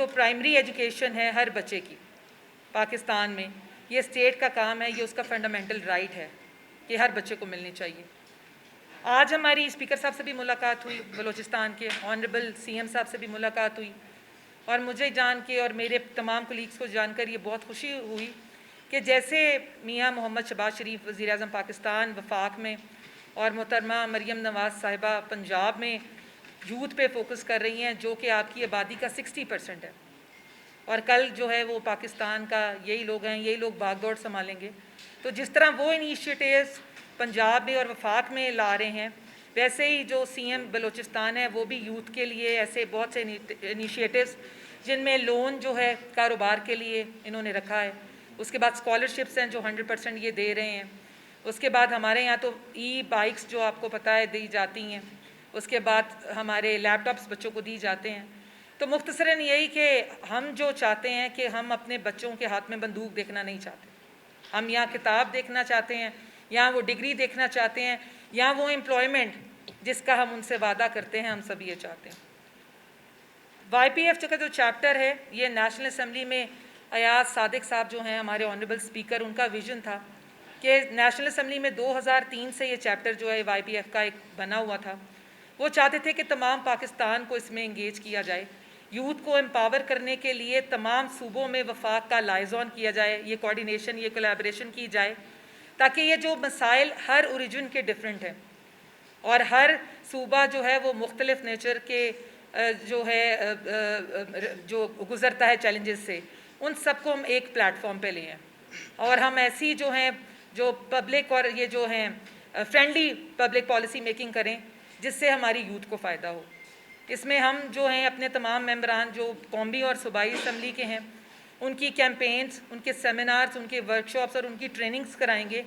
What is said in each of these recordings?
जो primary education है हर बच्चे की पाकिस्तान में, ये स्टेट का काम है, ये उसका फंडामेंटल राइट है कि हर बच्चे को मिलनी चाहिए। आज हमारी स्पीकर साहब से भी मुलाकात हुई, बलूचिस्तान के ऑनरेबल सीएम साहब से भी मुलाकात हुई, और मुझे जान के और मेरे तमाम कलीग्स को जानकर ये बहुत खुशी हुई कि जैसे मियाँ मोहम्मद शहबाज शरीफ वज़ीर आज़म पाकिस्तान वफाक में और मोहतरमा मरियम नवाज़ साहिबा पंजाब में यूथ पे फोकस कर रही हैं, जो कि आपकी आबादी का 60% है, और कल जो है वो पाकिस्तान का यही लोग हैं, यही लोग भागदौड़ संभालेंगे। तो जिस तरह वो इनिशिएटिव्स पंजाब में और वफाक में ला रहे हैं, वैसे ही जो सीएम बलूचिस्तान है वो भी यूथ के लिए ऐसे बहुत से इनिशिएटिव्स, जिनमें लोन जो है कारोबार के लिए इन्होंने रखा है, उसके बाद स्कॉलरशिप्स हैं जो 100% ये दे रहे हैं, उसके बाद हमारे यहाँ तो बाइक्स जो आपको पता है दी जाती हैं, उसके बाद हमारे लैपटॉप्स बच्चों को दी जाते हैं। तो मुख्तसरन यही कि हम जो चाहते हैं कि हम अपने बच्चों के हाथ में बंदूक देखना नहीं चाहते, हम यहाँ किताब देखना चाहते हैं, यहाँ वो डिग्री देखना चाहते हैं, यहाँ वो एम्प्लॉयमेंट जिसका हम उनसे वादा करते हैं, हम सब ये चाहते हैं। YPF का जो चैप्टर है, ये नेशनल असम्बली में अयाज सादिक साहब जो हैं हमारे ऑनरेबल स्पीकर, उनका विजन था कि नेशनल असम्बली में 2003 से ये चैप्टर जो है YPF का एक बना हुआ था। वो चाहते थे कि तमाम पाकिस्तान को इसमें इंगेज किया जाए, यूथ को एम्पावर करने के लिए तमाम सूबों में वफाक का लाइजॉन किया जाए, ये कोऑर्डिनेशन, ये कोलैबोरेशन की जाए, ताकि ये जो मसाइल हर ओरिजिन के डिफरेंट हैं और हर सूबा जो है वो मुख्तलिफ नेचर के जो है जो गुज़रता है चैलेंजेस से, उन सबको हम एक प्लेटफॉर्म पे लें और हम ऐसी जो हैं जो पब्लिक और ये जो हैं फ्रेंडली पब्लिक पॉलिसी मेकिंग करें जिससे हमारी यूथ को फ़ायदा हो। इसमें हम जो हैं अपने तमाम मेंबरान जो कौमी और सूबाई असम्बली के हैं, उनकी कैंपेन्स, उनके सेमिनार्स, उनके वर्कशॉप्स और उनकी ट्रेनिंग्स कराएंगे,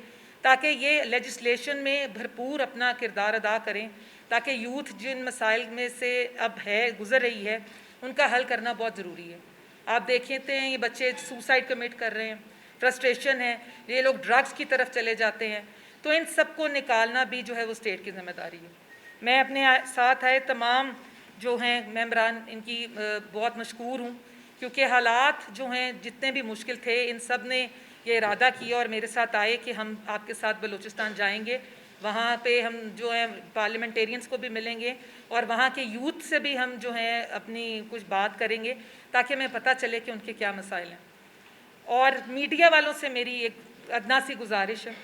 ताकि ये लेजिस्लेशन में भरपूर अपना किरदार अदा करें, ताकि यूथ जिन मसाइल में से अब है गुज़र रही है, उनका हल करना बहुत ज़रूरी है। आप देखते हैं ये बच्चे सुसाइड कमिट कर रहे हैं, फ्रस्ट्रेशन है, ये लोग ड्रग्स की तरफ चले जाते हैं, तो इन सब को निकालना भी जो है वो स्टेट की ज़िम्मेदारी है। मैं अपने साथ आए तमाम जो हैं मेंबरान, इनकी बहुत मशकूर हूँ, क्योंकि हालात जो हैं जितने भी मुश्किल थे, इन सब ने ये इरादा किया और मेरे साथ आए कि हम आपके साथ बलूचिस्तान जाएंगे, वहाँ पे हम जो है पार्लियामेंटेरियंस को भी मिलेंगे और वहाँ के यूथ से भी हम जो है अपनी कुछ बात करेंगे, ताकि हमें पता चले कि उनके क्या मसाइल हैं। और मीडिया वालों से मेरी एक अदना सी गुजारिश है,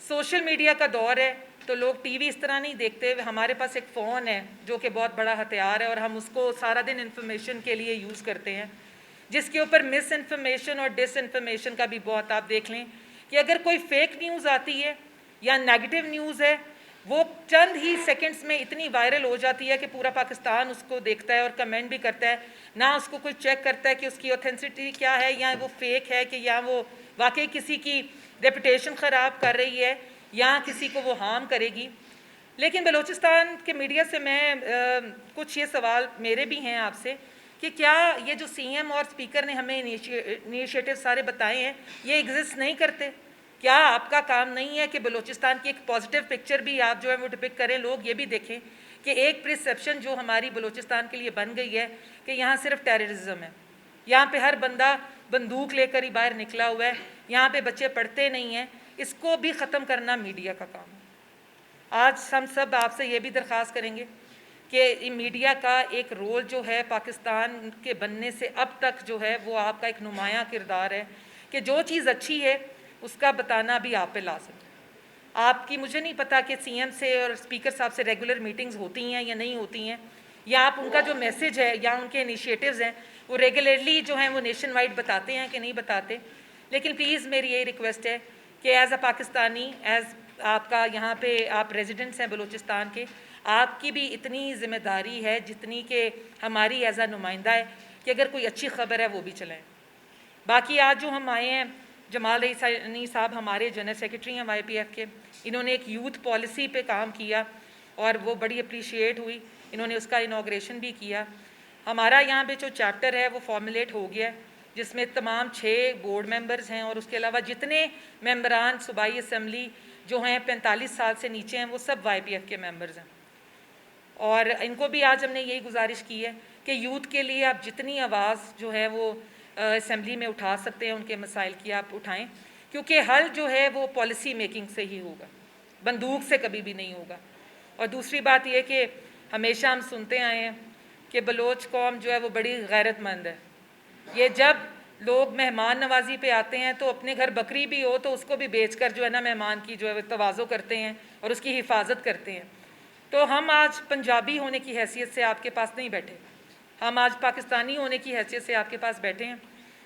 सोशल मीडिया का दौर है, तो लोग टीवी इस तरह नहीं देखते, हमारे पास एक फ़ोन है जो कि बहुत बड़ा हथियार है और हम उसको सारा दिन इंफॉर्मेशन के लिए यूज़ करते हैं, जिसके ऊपर मिस इन्फॉर्मेशन और डिस इन्फॉर्मेशन का भी बहुत आप देख लें कि अगर कोई फेक न्यूज़ आती है या नेगेटिव न्यूज़ है, वो चंद ही सेकंड्स में इतनी वायरल हो जाती है कि पूरा पाकिस्तान उसको देखता है और कमेंट भी करता है, ना उसको कोई चेक करता है कि उसकी ऑथेंटिसिटी क्या है, या वो फेक है कि या वो वाकई किसी की रेपुटेशन ख़राब कर रही है या किसी को वो हार्म करेगी। लेकिन बलूचिस्तान के मीडिया से मैं कुछ ये सवाल मेरे भी हैं आपसे कि क्या ये जो सीएम और स्पीकर ने हमें इनिशिएटिव सारे बताए हैं, ये एग्जिस्ट नहीं करते? क्या आपका काम नहीं है कि बलूचिस्तान की एक पॉजिटिव पिक्चर भी आप जो है वो डिपिक्ट करें, लोग ये भी देखें कि एक परसेप्शन जो हमारी बलूचिस्तान के लिए बन गई है कि यहाँ सिर्फ टेररिज्म है, यहाँ पे हर बंदा बंदूक लेकर ही बाहर निकला हुआ है, यहाँ पे बच्चे पढ़ते नहीं हैं, इसको भी ख़त्म करना मीडिया का काम है। आज हम सब आपसे ये भी दरख्वास्त करेंगे कि मीडिया का एक रोल जो है पाकिस्तान के बनने से अब तक जो है वो आपका एक नुमायाँ किरदार है कि जो चीज़ अच्छी है उसका बताना भी आप पे लाज़िम है। आपकी मुझे नहीं पता कि सीएम से और स्पीकर साहब से रेगुलर मीटिंग्स होती हैं या नहीं होती हैं, या आप उनका जो मैसेज है या उनके इनिशिएटिव्स हैं वो रेगुलरली जो हैं वो नेशन वाइड बताते हैं कि नहीं बताते। लेकिन प्लीज़ मेरी यही रिक्वेस्ट है कि एज़ अ पाकिस्तानी, एज़ आपका यहाँ पे आप रेजिडेंट्स हैं बलूचिस्तान के, आपकी भी इतनी ज़िम्मेदारी है जितनी कि हमारी एज़ अ नुमाइंदा है कि अगर कोई अच्छी ख़बर है वो भी चलाएँ। बाकी आज जो हम आए हैं, जमाल रईसानी साहब हमारे जनरल सेक्रेटरी हैं YPF के, इन्होंने एक यूथ पॉलिसी पे काम किया और वो बड़ी अप्रिशिएट हुई, इन्होंने उसका इनाग्रेशन भी किया। हमारा यहाँ पे जो चैप्टर है वो फॉर्मुलेट हो गया, जिसमें तमाम 6 बोर्ड मेंबर्स हैं और उसके अलावा जितने मेंबरान सूबाई असम्बली जो हैं 45 साल से नीचे हैं वो सब YPF के मेंबर्स हैं। और इनको भी आज हमने यही गुजारिश की है कि यूथ के लिए आप जितनी आवाज़ जो है वो असम्बली में उठा सकते हैं, उनके मसाइल की आप उठाएं, क्योंकि हल जो है वो पॉलिसी मेकिंग से ही होगा, बंदूक से कभी भी नहीं होगा। और दूसरी बात यह कि हमेशा हम सुनते आए हैं कि बलोच कौम जो है वो बड़ी गैरतमंद है। ये जब लोग मेहमान नवाजी पे आते हैं तो अपने घर बकरी भी हो तो उसको भी बेचकर जो है ना मेहमान की जो है तवाज़ो करते हैं और उसकी हिफाजत करते हैं। तो हम आज पंजाबी होने की हैसियत से आपके पास नहीं बैठे, हम आज पाकिस्तानी होने की हैसियत से आपके पास बैठे हैं,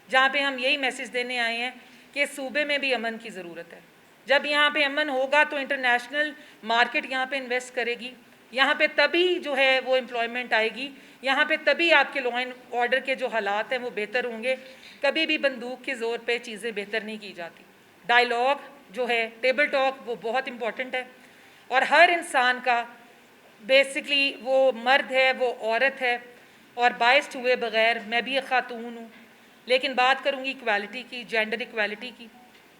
जहाँ पे हम यही मैसेज देने आए हैं कि सूबे में भी अमन की ज़रूरत है। जब यहाँ पे अमन होगा तो इंटरनेशनल मार्केट यहाँ पे इन्वेस्ट करेगी, यहाँ पे तभी जो है वो एम्प्लॉयमेंट आएगी, यहाँ पे तभी आपके लॉ एंड ऑर्डर के जो हालात हैं वो बेहतर होंगे। कभी भी बंदूक के ज़ोर पे चीज़ें बेहतर नहीं की जाती। डायलॉग जो है, टेबल टॉक, वो बहुत इम्पॉर्टेंट है। और हर इंसान का बेसिकली वो मर्द है, वो औरत है, और बाइस्ड हुए बग़ैर मैं भी एक ख़ातून हूँ, लेकिन बात करूँगी इक्वालिटी की, जेंडर इक्वालिटी की,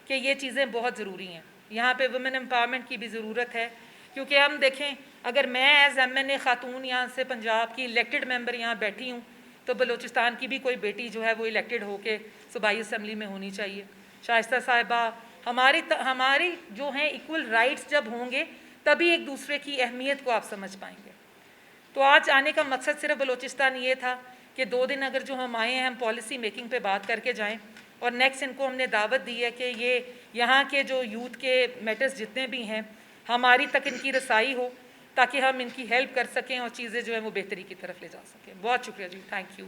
कि ये चीज़ें बहुत ज़रूरी हैं। यहाँ पे वुमेन एम्पावरमेंट की भी ज़रूरत है, क्योंकि हम देखें, अगर मैं एज़ MNA ख़ातून यहाँ से पंजाब की इलेक्टेड मेंबर यहाँ बैठी हूँ, तो बलूचिस्तान की भी कोई बेटी जो है वो इलेक्टेड होके सूबाई असम्बली में होनी चाहिए। शाइस्ता साहिबा, हमारी जो हैं इक्वल राइट्स जब होंगे तभी एक दूसरे की अहमियत को आप समझ पाएंगे। तो आज आने का मकसद सिर्फ बलूचिस्तान ये था कि 2 दिन अगर जो हम आए हैं हम पॉलिसी मेकिंग पे बात करके जाएं, और नेक्स्ट इनको हमने दावत दी है कि ये यहाँ के जो यूथ के मैटर्स जितने भी हैं हमारी तक इनकी रसाई हो, ताकि हम इनकी हेल्प कर सकें और चीज़ें जो है वो बेहतरी की तरफ ले जा सकें। बहुत शुक्रिया जी, थैंक यू।